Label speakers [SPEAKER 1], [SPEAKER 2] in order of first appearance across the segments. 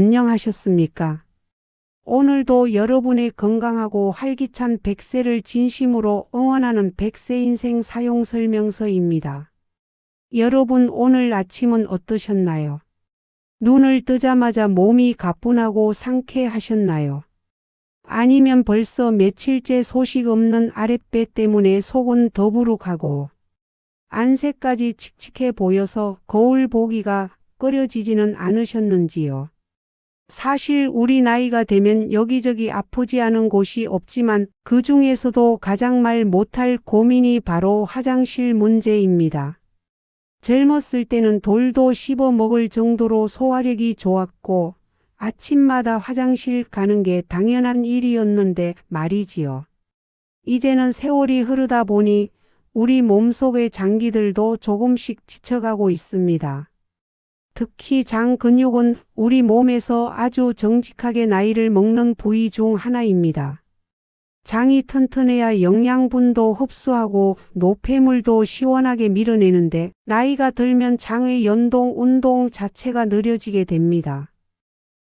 [SPEAKER 1] 안녕하셨습니까? 오늘도 여러분의 건강하고 활기찬 100세를 진심으로 응원하는 100세 인생 사용 설명서입니다. 여러분 오늘 아침은 어떠셨나요? 눈을 뜨자마자 몸이 가뿐하고 상쾌하셨나요? 아니면 벌써 며칠째 소식 없는 아랫배 때문에 속은 더부룩하고 안색까지 칙칙해 보여서 거울 보기가 꺼려지지는 않으셨는지요? 사실 우리 나이가 되면 여기저기 아프지 않은 곳이 없지만 그 중에서도 가장 말 못할 고민이 바로 화장실 문제입니다. 젊었을 때는 돌도 씹어 먹을 정도로 소화력이 좋았고 아침마다 화장실 가는 게 당연한 일이었는데 말이지요. 이제는 세월이 흐르다 보니 우리 몸속의 장기들도 조금씩 지쳐가고 있습니다. 특히 장 근육은 우리 몸에서 아주 정직하게 나이를 먹는 부위 중 하나입니다. 장이 튼튼해야 영양분도 흡수하고 노폐물도 시원하게 밀어내는데 나이가 들면 장의 연동, 운동 자체가 느려지게 됩니다.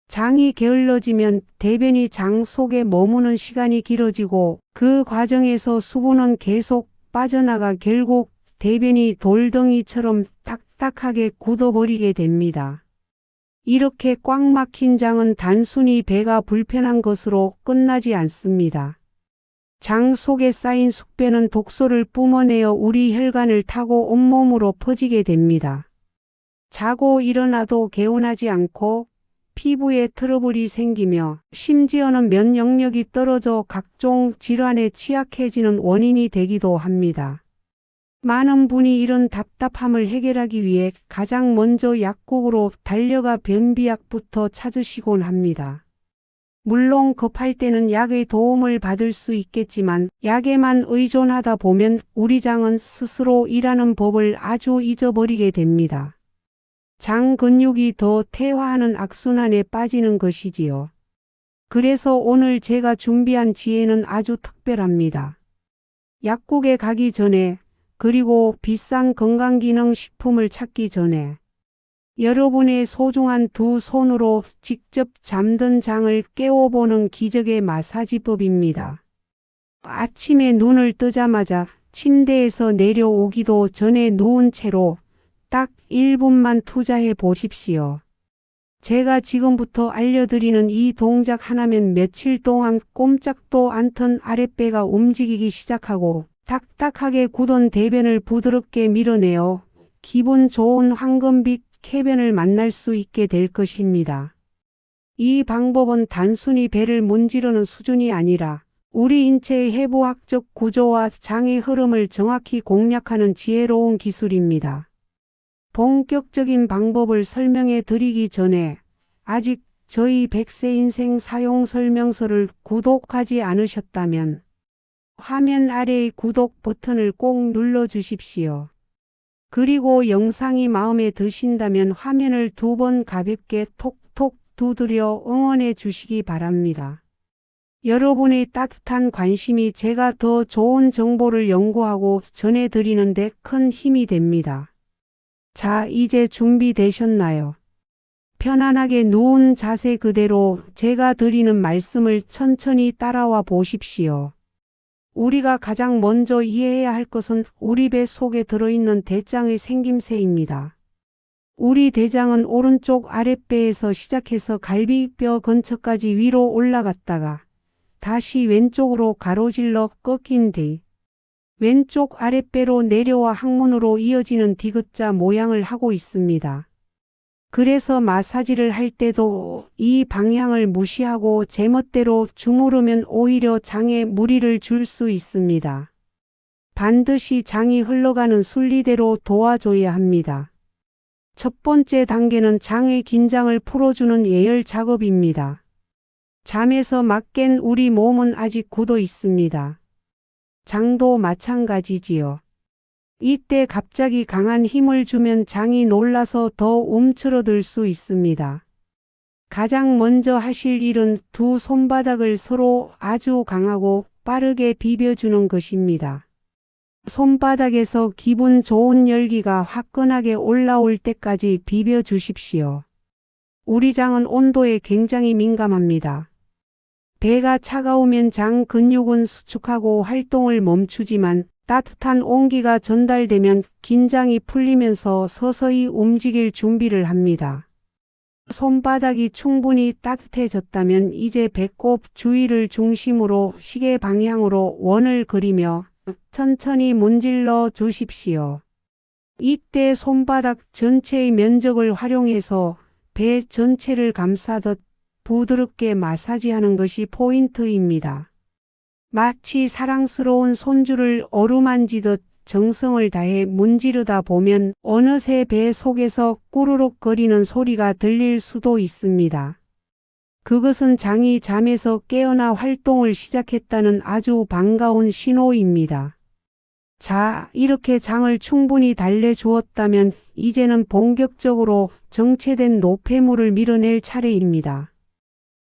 [SPEAKER 1] 장이 게을러지면 대변이 장 속에 머무는 시간이 길어지고 그 과정에서 수분은 계속 빠져나가 결국 대변이 돌덩이처럼 딱딱하게 굳어버리게 됩니다. 이렇게 꽉 막힌 장은 단순히 배가 불편한 것으로 끝나지 않습니다. 장 속에 쌓인 숙배는 독소를 뿜어내어 우리 혈관을 타고 온몸으로 퍼지게 됩니다. 자고 일어나도 개운하지 않고 피부에 트러블이 생기며 심지어는 면역력이 떨어져 각종 질환에 취약해지는 원인이 되기도 합니다. 많은 분이 이런 답답함을 해결하기 위해 가장 먼저 약국으로 달려가 변비약부터 찾으시곤 합니다. 물론 급할 때는 약의 도움을 받을 수 있겠지만 약에만 의존하다 보면 우리 장은 스스로 일하는 법을 아주 잊어버리게 됩니다. 장 근육이 더 퇴화하는 악순환에 빠지는 것이지요. 그래서 오늘 제가 준비한 지혜는 아주 특별합니다. 약국에 가기 전에 그리고 비싼 건강기능식품을 찾기 전에 여러분의 소중한 두 손으로 직접 잠든 장을 깨워보는 기적의 마사지법입니다. 아침에 눈을 뜨자마자 침대에서 내려오기도 전에 누운 채로 딱 1분만 투자해 보십시오. 제가 지금부터 알려드리는 이 동작 하나면 며칠 동안 꼼짝도 않던 아랫배가 움직이기 시작하고 딱딱하게 굳은 대변을 부드럽게 밀어내어 기분 좋은 황금빛 쾌변을 만날 수 있게 될 것입니다. 이 방법은 단순히 배를 문지르는 수준이 아니라 우리 인체의 해부학적 구조와 장의 흐름을 정확히 공략하는 지혜로운 기술입니다. 본격적인 방법을 설명해 드리기 전에 아직 저희 100세 인생 사용 설명서를 구독하지 않으셨다면 화면 아래의 구독 버튼을 꼭 눌러 주십시오. 그리고 영상이 마음에 드신다면 화면을 2번 가볍게 톡톡 두드려 응원해 주시기 바랍니다. 여러분의 따뜻한 관심이 제가 더 좋은 정보를 연구하고 전해드리는 데 큰 힘이 됩니다. 자, 이제 준비되셨나요? 편안하게 누운 자세 그대로 제가 드리는 말씀을 천천히 따라와 보십시오. 우리가 가장 먼저 이해해야 할 것은 우리 배 속에 들어있는 대장의 생김새입니다. 우리 대장은 오른쪽 아랫배에서 시작해서 갈비뼈 근처까지 위로 올라갔다가 다시 왼쪽으로 가로질러 꺾인 뒤 왼쪽 아랫배로 내려와 항문으로 이어지는 디귿자 모양을 하고 있습니다. 그래서 마사지를 할 때도 이 방향을 무시하고 제멋대로 주무르면 오히려 장에 무리를 줄 수 있습니다. 반드시 장이 흘러가는 순리대로 도와줘야 합니다. 첫 번째 단계는 장의 긴장을 풀어주는 예열 작업입니다. 잠에서 막 깬 우리 몸은 아직 굳어 있습니다. 장도 마찬가지지요. 이때 갑자기 강한 힘을 주면 장이 놀라서 더 움츠러들 수 있습니다. 가장 먼저 하실 일은 두 손바닥을 서로 아주 강하고 빠르게 비벼주는 것입니다. 손바닥에서 기분 좋은 열기가 화끈하게 올라올 때까지 비벼주십시오. 우리 장은 온도에 굉장히 민감합니다. 배가 차가우면 장 근육은 수축하고 활동을 멈추지만 따뜻한 온기가 전달되면 긴장이 풀리면서 서서히 움직일 준비를 합니다. 손바닥이 충분히 따뜻해졌다면 이제 배꼽 주위를 중심으로 시계 방향으로 원을 그리며 천천히 문질러 주십시오. 이때 손바닥 전체의 면적을 활용해서 배 전체를 감싸듯 부드럽게 마사지하는 것이 포인트입니다. 마치 사랑스러운 손주를 어루만지듯 정성을 다해 문지르다 보면 어느새 배 속에서 꾸르륵 거리는 소리가 들릴 수도 있습니다. 그것은 장이 잠에서 깨어나 활동을 시작했다는 아주 반가운 신호입니다. 자, 이렇게 장을 충분히 달래주었다면 이제는 본격적으로 정체된 노폐물을 밀어낼 차례입니다.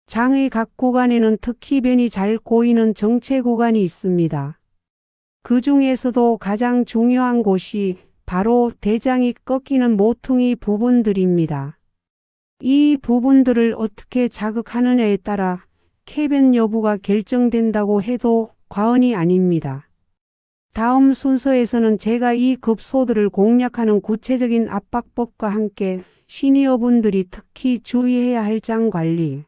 [SPEAKER 1] 장의 각 구간에는 특히 변이 잘 고이는 정체 구간이 있습니다. 그 중에서도 가장 중요한 곳이 바로 대장이 꺾이는 모퉁이 부분들입니다. 이 부분들을 어떻게 자극하느냐에 따라 쾌변 여부가 결정된다고 해도 과언이 아닙니다. 다음 순서에서는 제가 이 급소들을 공략하는 구체적인 압박법과 함께 시니어분들이 특히 주의해야 할 장 관리,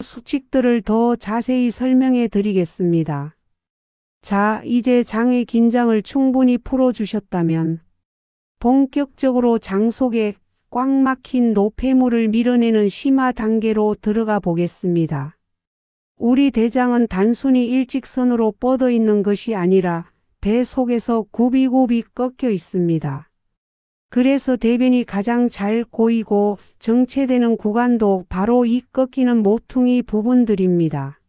[SPEAKER 1] 수칙들을 더 자세히 설명해 드리겠습니다. 자, 이제 장의 긴장을 충분히 풀어주셨다면 본격적으로 장 속에 꽉 막힌 노폐물을 밀어내는 심화 단계로 들어가 보겠습니다. 우리 대장은 단순히 일직선으로 뻗어 있는 것이 아니라 배 속에서 굽이굽이 꺾여 있습니다. 그래서 대변이 가장 잘 고이고 정체되는 구간도 바로 이 꺾이는 모퉁이 부분들입니다.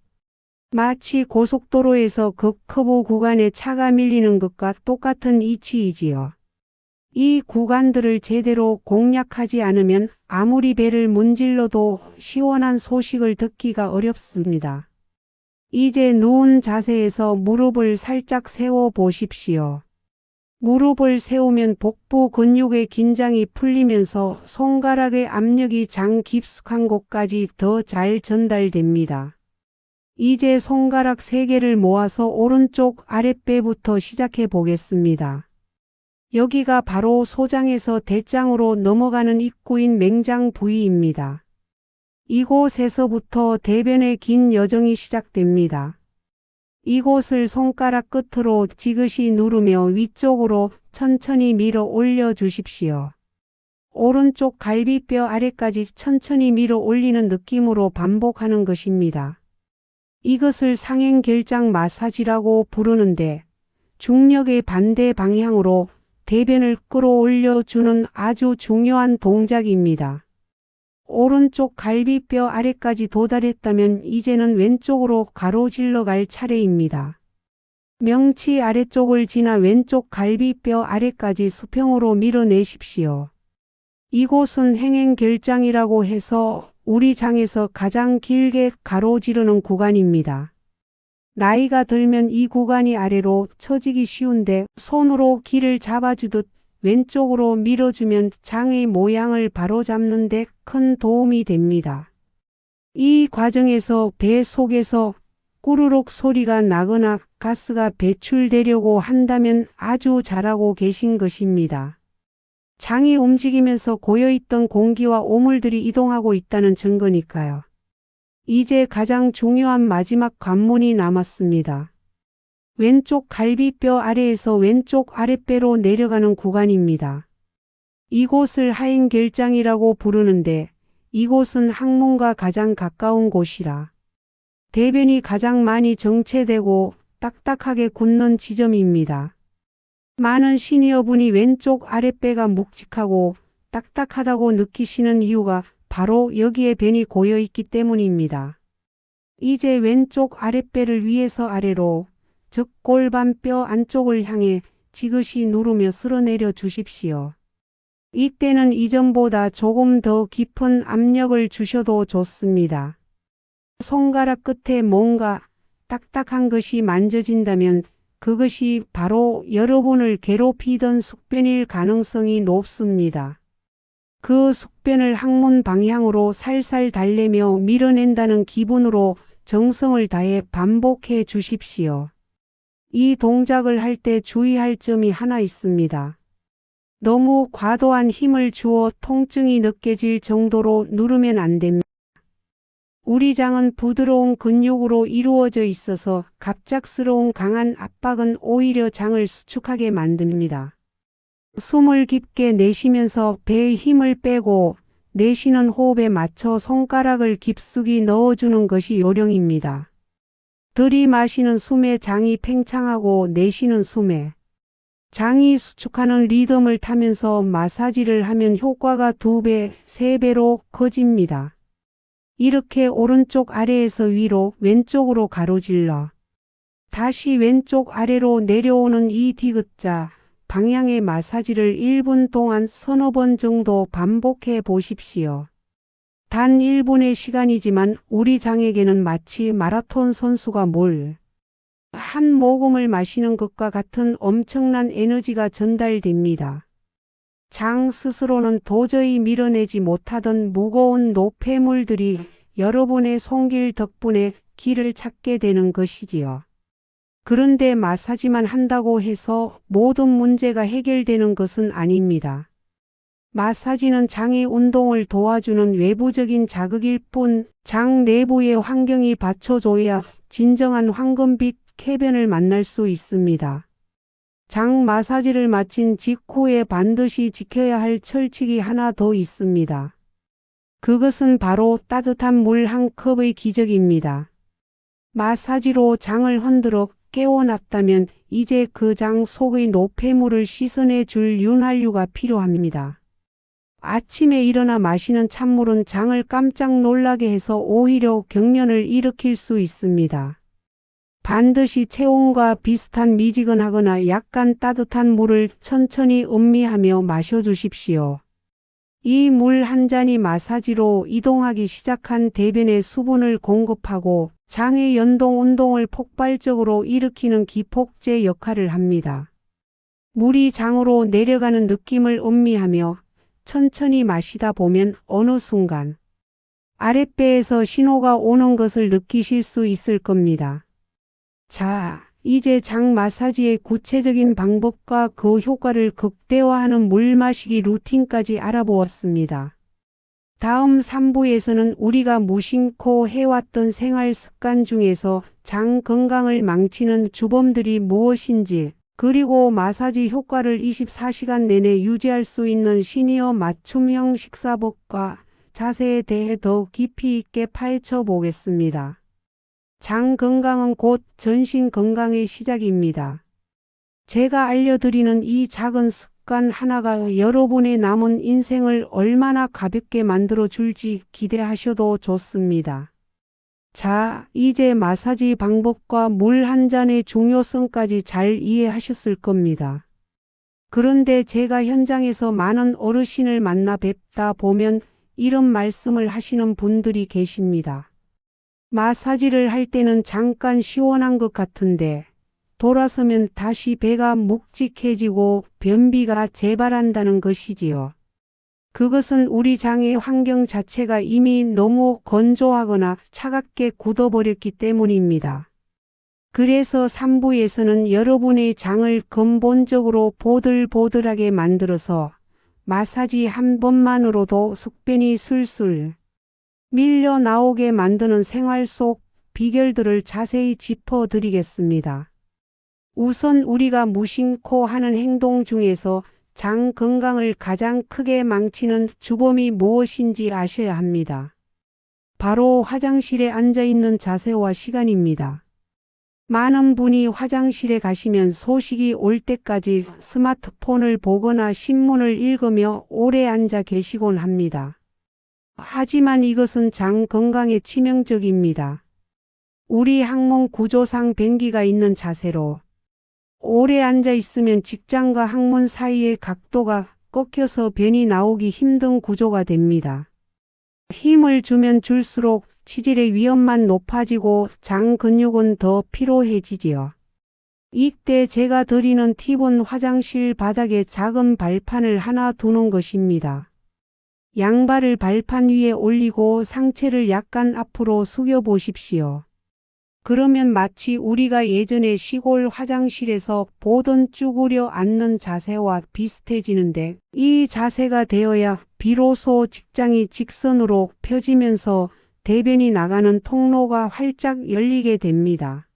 [SPEAKER 1] 마치 고속도로에서 급커브 구간에 차가 밀리는 것과 똑같은 이치이지요. 이 구간들을 제대로 공략하지 않으면 아무리 배를 문질러도 시원한 소식을 듣기가 어렵습니다. 이제 누운 자세에서 무릎을 살짝 세워 보십시오. 무릎을 세우면 복부 근육의 긴장이 풀리면서 손가락의 압력이 장 깊숙한 곳까지 더 잘 전달됩니다. 이제 손가락 3개를 모아서 오른쪽 아랫배부터 시작해 보겠습니다. 여기가 바로 소장에서 대장으로 넘어가는 입구인 맹장 부위입니다. 이곳에서부터 대변의 긴 여정이 시작됩니다. 이곳을 손가락 끝으로 지그시 누르며 위쪽으로 천천히 밀어 올려 주십시오. 오른쪽 갈비뼈 아래까지 천천히 밀어 올리는 느낌으로 반복하는 것입니다. 이것을 상행결장 마사지라고 부르는데 중력의 반대 방향으로 대변을 끌어올려 주는 아주 중요한 동작입니다. 오른쪽 갈비뼈 아래까지 도달했다면 이제는 왼쪽으로 가로질러 갈 차례입니다. 명치 아래쪽을 지나 왼쪽 갈비뼈 아래까지 수평으로 밀어내십시오. 이곳은 행행결장이라고 해서 우리 장에서 가장 길게 가로지르는 구간입니다. 나이가 들면 이 구간이 아래로 처지기 쉬운데 손으로 길을 잡아주듯 왼쪽으로 밀어주면 장의 모양을 바로잡는 데 큰 도움이 됩니다. 이 과정에서 배 속에서 꾸르륵 소리가 나거나 가스가 배출되려고 한다면 아주 잘하고 계신 것입니다. 장이 움직이면서 고여있던 공기와 오물들이 이동하고 있다는 증거니까요. 이제 가장 중요한 마지막 관문이 남았습니다. 왼쪽 갈비뼈 아래에서 왼쪽 아랫배로 내려가는 구간입니다. 이곳을 하행결장이라고 부르는데 이곳은 항문과 가장 가까운 곳이라 대변이 가장 많이 정체되고 딱딱하게 굳는 지점입니다. 많은 시니어분이 왼쪽 아랫배가 묵직하고 딱딱하다고 느끼시는 이유가 바로 여기에 변이 고여있기 때문입니다. 이제 왼쪽 아랫배를 위에서 아래로, 즉 골반뼈 안쪽을 향해 지그시 누르며 쓸어내려 주십시오. 이때는 이전보다 조금 더 깊은 압력을 주셔도 좋습니다. 손가락 끝에 뭔가 딱딱한 것이 만져진다면 그것이 바로 여러분을 괴롭히던 숙변일 가능성이 높습니다. 그 숙변을 항문 방향으로 살살 달래며 밀어낸다는 기분으로 정성을 다해 반복해 주십시오. 이 동작을 할 때 주의할 점이 하나 있습니다. 너무 과도한 힘을 주어 통증이 느껴질 정도로 누르면 안 됩니다. 우리 장은 부드러운 근육으로 이루어져 있어서 갑작스러운 강한 압박은 오히려 장을 수축하게 만듭니다. 숨을 깊게 내쉬면서 배에 힘을 빼고 내쉬는 호흡에 맞춰 손가락을 깊숙이 넣어주는 것이 요령입니다. 들이마시는 숨에 장이 팽창하고 내쉬는 숨에 장이 수축하는 리듬을 타면서 마사지를 하면 효과가 2배, 3배로 커집니다. 이렇게 오른쪽 아래에서 위로, 왼쪽으로 가로질러 다시 왼쪽 아래로 내려오는 이 디귿자 방향의 마사지를 1분 동안 서너 번 정도 반복해 보십시오. 단 1분의 시간이지만 우리 장에게는 마치 마라톤 선수가 물 한 모금을 마시는 것과 같은 엄청난 에너지가 전달됩니다. 장 스스로는 도저히 밀어내지 못하던 무거운 노폐물들이 여러분의 손길 덕분에 길을 찾게 되는 것이지요. 그런데 마사지만 한다고 해서 모든 문제가 해결되는 것은 아닙니다. 마사지는 장의 운동을 도와주는 외부적인 자극일 뿐 장 내부의 환경이 받쳐줘야 진정한 황금빛 쾌변을 만날 수 있습니다. 장 마사지를 마친 직후에 반드시 지켜야 할 철칙이 하나 더 있습니다. 그것은 바로 따뜻한 물 한 컵의 기적입니다. 마사지로 장을 흔들어 깨워놨다면 이제 그 장 속의 노폐물을 씻어내 줄 윤활유가 필요합니다. 아침에 일어나 마시는 찬물은 장을 깜짝 놀라게 해서 오히려 경련을 일으킬 수 있습니다. 반드시 체온과 비슷한 미지근하거나 약간 따뜻한 물을 천천히 음미하며 마셔주십시오. 이 물 한 잔이 마사지로 이동하기 시작한 대변에 수분을 공급하고 장의 연동 운동을 폭발적으로 일으키는 기폭제 역할을 합니다. 물이 장으로 내려가는 느낌을 음미하며 천천히 마시다 보면 어느 순간 아랫배에서 신호가 오는 것을 느끼실 수 있을 겁니다. 자, 이제 장 마사지의 구체적인 방법과 그 효과를 극대화하는 물 마시기 루틴까지 알아보았습니다. 다음 3부에서는 우리가 무심코 해왔던 생활 습관 중에서 장 건강을 망치는 주범들이 무엇인지, 그리고 마사지 효과를 24시간 내내 유지할 수 있는 시니어 맞춤형 식사법과 자세에 대해 더 깊이 있게 파헤쳐 보겠습니다. 장 건강은 곧 전신 건강의 시작입니다. 제가 알려드리는 이 작은 습관 하나가 여러분의 남은 인생을 얼마나 가볍게 만들어 줄지 기대하셔도 좋습니다. 자, 이제 마사지 방법과 물 한 잔의 중요성까지 잘 이해하셨을 겁니다. 그런데 제가 현장에서 많은 어르신을 만나 뵙다 보면 이런 말씀을 하시는 분들이 계십니다. 마사지를 할 때는 잠깐 시원한 것 같은데 돌아서면 다시 배가 묵직해지고 변비가 재발한다는 것이지요. 그것은 우리 장의 환경 자체가 이미 너무 건조하거나 차갑게 굳어버렸기 때문입니다. 그래서 3부에서는 여러분의 장을 근본적으로 보들보들하게 만들어서 마사지 한 번만으로도 숙변이 술술 밀려 나오게 만드는 생활 속 비결들을 자세히 짚어드리겠습니다. 우선 우리가 무심코 하는 행동 중에서 장 건강을 가장 크게 망치는 주범이 무엇인지 아셔야 합니다. 바로 화장실에 앉아있는 자세와 시간입니다. 많은 분이 화장실에 가시면 소식이 올 때까지 스마트폰을 보거나 신문을 읽으며 오래 앉아 계시곤 합니다. 하지만 이것은 장 건강에 치명적입니다. 우리 항문 구조상 변기가 있는 자세로 오래 앉아 있으면 직장과 항문 사이의 각도가 꺾여서 변이 나오기 힘든 구조가 됩니다. 힘을 주면 줄수록 치질의 위험만 높아지고 장 근육은 더 피로해지지요. 이때 제가 드리는 팁은 화장실 바닥에 작은 발판을 하나 두는 것입니다. 양발을 발판 위에 올리고 상체를 약간 앞으로 숙여 보십시오. 그러면 마치 우리가 예전에 시골 화장실에서 보던 쭈그려 앉는 자세와 비슷해지는데, 이 자세가 되어야 비로소 직장이 직선으로 펴지면서 대변이 나가는 통로가 활짝 열리게 됩니다.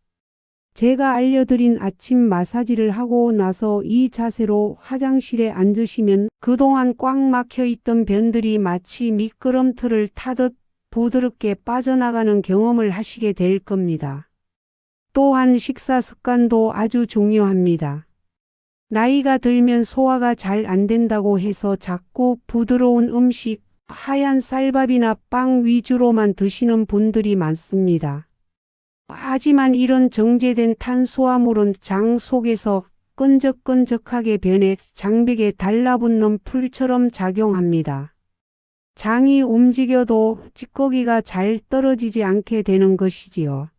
[SPEAKER 1] 제가 알려드린 아침 마사지를 하고 나서 이 자세로 화장실에 앉으시면 그동안 꽉 막혀 있던 변들이 마치 미끄럼틀을 타듯 부드럽게 빠져나가는 경험을 하시게 될 겁니다. 또한 식사 습관도 아주 중요합니다. 나이가 들면 소화가 잘 안 된다고 해서 자꾸 부드러운 음식, 하얀 쌀밥이나 빵 위주로만 드시는 분들이 많습니다. 하지만 이런 정제된 탄수화물은 장 속에서 끈적끈적하게 변해 장벽에 달라붙는 풀처럼 작용합니다. 장이 움직여도 찌꺼기가 잘 떨어지지 않게 되는 것이지요.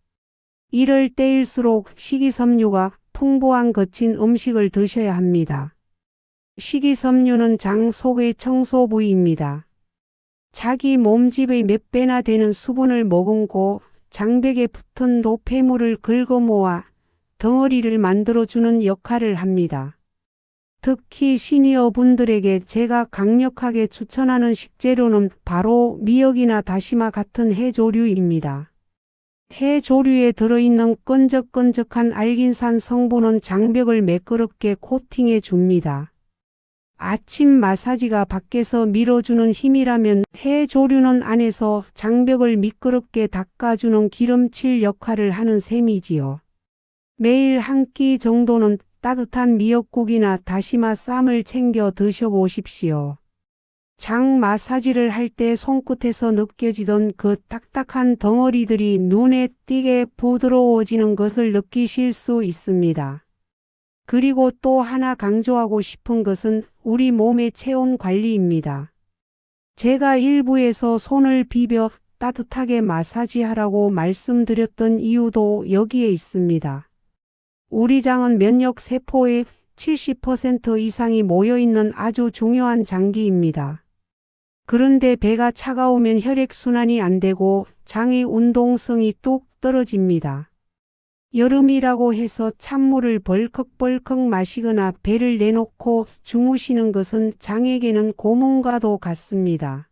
[SPEAKER 1] 이럴 때일수록 식이섬유가 풍부한 거친 음식을 드셔야 합니다. 식이섬유는 장 속의 청소 부위입니다. 자기 몸집의 몇 배나 되는 수분을 머금고 장벽에 붙은 노폐물을 긁어모아 덩어리를 만들어주는 역할을 합니다. 특히 시니어 분들에게 제가 강력하게 추천하는 식재료는 바로 미역이나 다시마 같은 해조류입니다. 해조류에 들어있는 끈적끈적한 알긴산 성분은 장벽을 매끄럽게 코팅해 줍니다. 아침 마사지가 밖에서 밀어주는 힘이라면 해조류는 안에서 장벽을 미끄럽게 닦아주는 기름칠 역할을 하는 셈이지요. 매일 한 끼 정도는 따뜻한 미역국이나 다시마 쌈을 챙겨 드셔보십시오. 장 마사지를 할 때 손끝에서 느껴지던 그 딱딱한 덩어리들이 눈에 띄게 부드러워지는 것을 느끼실 수 있습니다. 그리고 또 하나 강조하고 싶은 것은 우리 몸의 체온 관리입니다. 제가 일부에서 손을 비벼 따뜻하게 마사지하라고 말씀드렸던 이유도 여기에 있습니다. 우리 장은 면역 세포의 70% 이상이 모여있는 아주 중요한 장기입니다. 그런데 배가 차가우면 혈액순환이 안 되고 장의 운동성이 뚝 떨어집니다. 여름이라고 해서 찬물을 벌컥벌컥 마시거나 배를 내놓고 주무시는 것은 장에게는 고문과도 같습니다.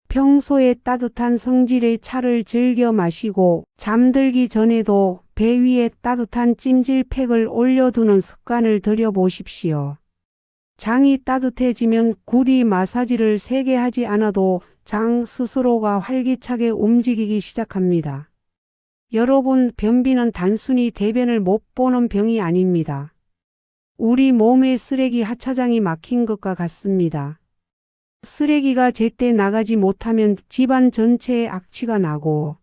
[SPEAKER 1] 평소에 따뜻한 성질의 차를 즐겨 마시고 잠들기 전에도 배 위에 따뜻한 찜질팩을 올려두는 습관을 들여보십시오. 장이 따뜻해지면 굳이 마사지를 세게 하지 않아도 장 스스로가 활기차게 움직이기 시작합니다. 여러분, 변비는 단순히 대변을 못 보는 병이 아닙니다. 우리 몸의 쓰레기 하차장이 막힌 것과 같습니다. 쓰레기가 제때 나가지 못하면 집안 전체에 악취가 나고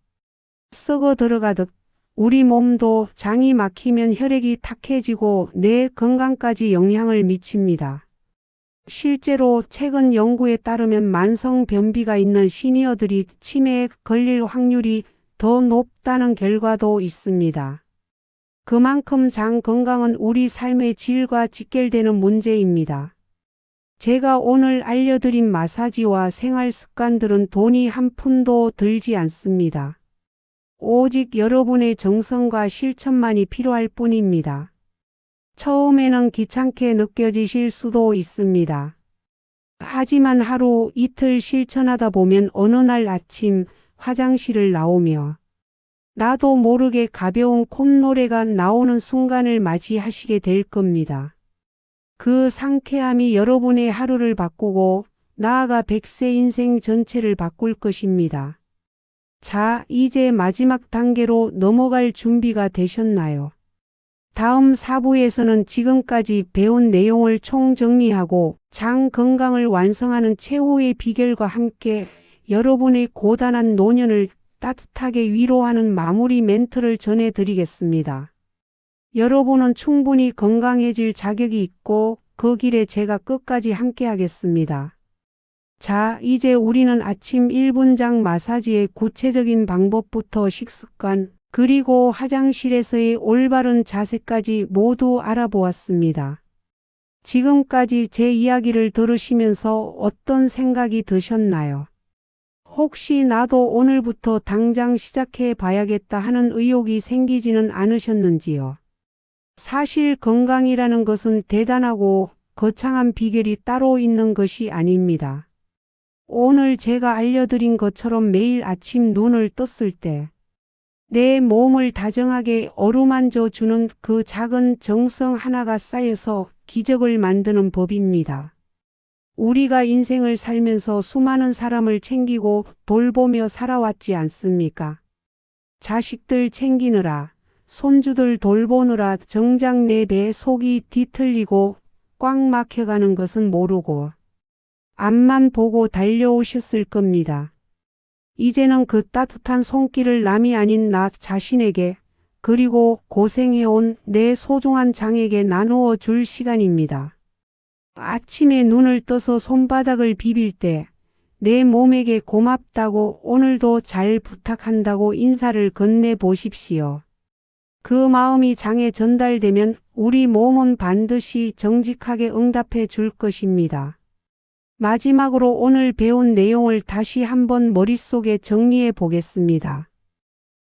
[SPEAKER 1] 썩어 들어가듯 우리 몸도 장이 막히면 혈액이 탁해지고 뇌 건강까지 영향을 미칩니다. 실제로 최근 연구에 따르면 만성 변비가 있는 시니어들이 치매에 걸릴 확률이 더 높다는 결과도 있습니다. 그만큼 장 건강은 우리 삶의 질과 직결되는 문제입니다. 제가 오늘 알려드린 마사지와 생활 습관들은 돈이 한 푼도 들지 않습니다. 오직 여러분의 정성과 실천만이 필요할 뿐입니다. 처음에는 귀찮게 느껴지실 수도 있습니다. 하지만 하루 이틀 실천하다 보면 어느 날 아침 화장실을 나오며 나도 모르게 가벼운 콧노래가 나오는 순간을 맞이하시게 될 겁니다. 그 상쾌함이 여러분의 하루를 바꾸고 나아가 100세 인생 전체를 바꿀 것입니다. 자, 이제 마지막 단계로 넘어갈 준비가 되셨나요? 다음 4부에서는 지금까지 배운 내용을 총정리하고 장 건강을 완성하는 최후의 비결과 함께 여러분의 고단한 노년을 따뜻하게 위로하는 마무리 멘트를 전해드리겠습니다. 여러분은 충분히 건강해질 자격이 있고 그 길에 제가 끝까지 함께하겠습니다. 자, 이제 우리는 아침 1분장 마사지의 구체적인 방법부터 식습관, 그리고 화장실에서의 올바른 자세까지 모두 알아보았습니다. 지금까지 제 이야기를 들으시면서 어떤 생각이 드셨나요? 혹시 나도 오늘부터 당장 시작해 봐야겠다 하는 의욕이 생기지는 않으셨는지요? 사실 건강이라는 것은 대단하고 거창한 비결이 따로 있는 것이 아닙니다. 오늘 제가 알려드린 것처럼 매일 아침 눈을 떴을 때 내 몸을 다정하게 어루만져 주는 그 작은 정성 하나가 쌓여서 기적을 만드는 법입니다. 우리가 인생을 살면서 수많은 사람을 챙기고 돌보며 살아왔지 않습니까? 자식들 챙기느라, 손주들 돌보느라 정작 내 배 속이 뒤틀리고 꽉 막혀가는 것은 모르고 앞만 보고 달려오셨을 겁니다. 이제는 그 따뜻한 손길을 남이 아닌 나 자신에게 그리고 고생해온 내 소중한 장에게 나누어 줄 시간입니다. 아침에 눈을 떠서 손바닥을 비빌 때 내 몸에게 고맙다고 오늘도 잘 부탁한다고 인사를 건네보십시오. 그 마음이 장에 전달되면 우리 몸은 반드시 정직하게 응답해 줄 것입니다. 마지막으로 오늘 배운 내용을 다시 한번 머릿속에 정리해 보겠습니다.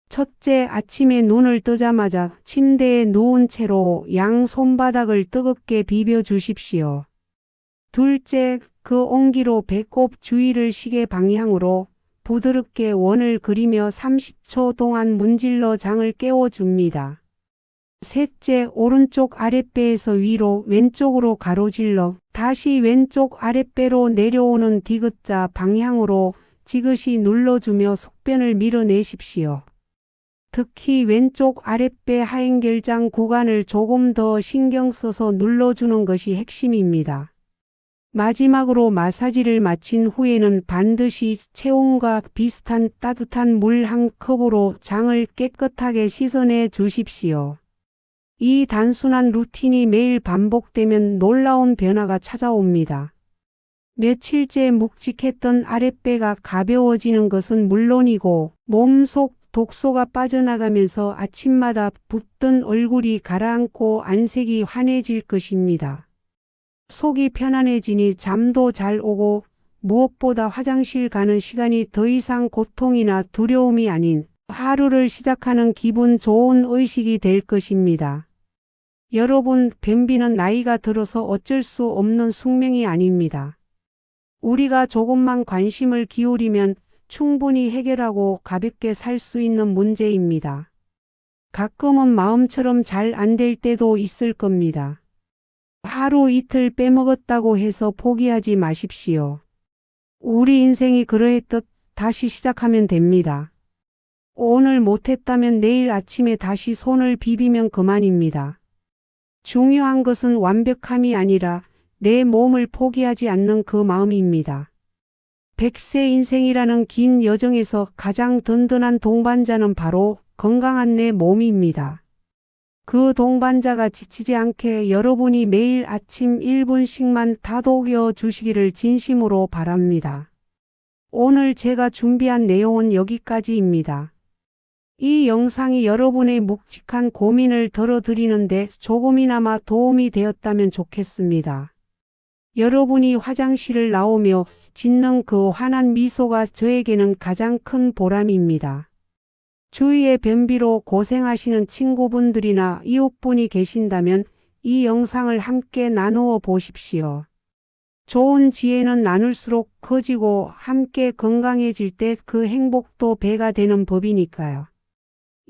[SPEAKER 1] 첫째, 아침에 눈을 뜨자마자 침대에 누운 채로 양 손바닥을 뜨겁게 비벼 주십시오. 둘째, 그 온기로 배꼽 주위를 시계 방향으로 부드럽게 원을 그리며 30초 동안 문질러 장을 깨워줍니다. 셋째, 오른쪽 아랫배에서 위로 왼쪽으로 가로질러 다시 왼쪽 아랫배로 내려오는 디귿자 방향으로 지그시 눌러주며 속변을 밀어내십시오. 특히 왼쪽 아랫배 하행결장 구간을 조금 더 신경 써서 눌러주는 것이 핵심입니다. 마지막으로 마사지를 마친 후에는 반드시 체온과 비슷한 따뜻한 물 한 컵으로 장을 깨끗하게 씻어내 주십시오. 이 단순한 루틴이 매일 반복되면 놀라운 변화가 찾아옵니다. 며칠째 묵직했던 아랫배가 가벼워지는 것은 물론이고 몸속 독소가 빠져나가면서 아침마다 붓던 얼굴이 가라앉고 안색이 환해질 것입니다. 속이 편안해지니 잠도 잘 오고 무엇보다 화장실 가는 시간이 더 이상 고통이나 두려움이 아닌 하루를 시작하는 기분 좋은 의식이 될 것입니다. 여러분, 변비는 나이가 들어서 어쩔 수 없는 숙명이 아닙니다. 우리가 조금만 관심을 기울이면 충분히 해결하고 가볍게 살 수 있는 문제입니다. 가끔은 마음처럼 잘 안 될 때도 있을 겁니다. 하루 이틀 빼먹었다고 해서 포기하지 마십시오. 우리 인생이 그러했듯 다시 시작하면 됩니다. 오늘 못했다면 내일 아침에 다시 손을 비비면 그만입니다. 중요한 것은 완벽함이 아니라 내 몸을 포기하지 않는 그 마음입니다. 100세 인생이라는 긴 여정에서 가장 든든한 동반자는 바로 건강한 내 몸입니다. 그 동반자가 지치지 않게 여러분이 매일 아침 1분씩만 다독여 주시기를 진심으로 바랍니다. 오늘 제가 준비한 내용은 여기까지입니다. 이 영상이 여러분의 묵직한 고민을 덜어드리는데 조금이나마 도움이 되었다면 좋겠습니다. 여러분이 화장실을 나오며 짓는 그 환한 미소가 저에게는 가장 큰 보람입니다. 주위에 변비로 고생하시는 친구분들이나 이웃분이 계신다면 이 영상을 함께 나누어 보십시오. 좋은 지혜는 나눌수록 커지고 함께 건강해질 때 그 행복도 배가 되는 법이니까요.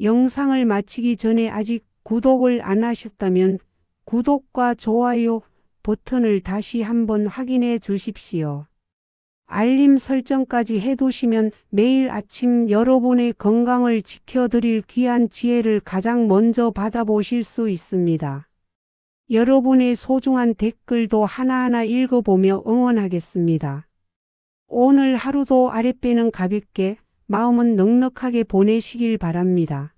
[SPEAKER 1] 영상을 마치기 전에 아직 구독을 안 하셨다면 구독과 좋아요 버튼을 다시 한번 확인해 주십시오. 알림 설정까지 해두시면 매일 아침 여러분의 건강을 지켜드릴 귀한 지혜를 가장 먼저 받아보실 수 있습니다. 여러분의 소중한 댓글도 하나하나 읽어보며 응원하겠습니다. 오늘 하루도 아랫배는 가볍게, 마음은 넉넉하게 보내시길 바랍니다.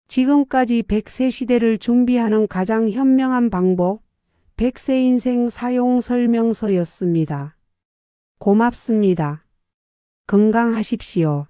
[SPEAKER 1] 지금까지 100세 시대를 준비하는 가장 현명한 방법, 100세 인생 사용 설명서였습니다. 고맙습니다. 건강하십시오.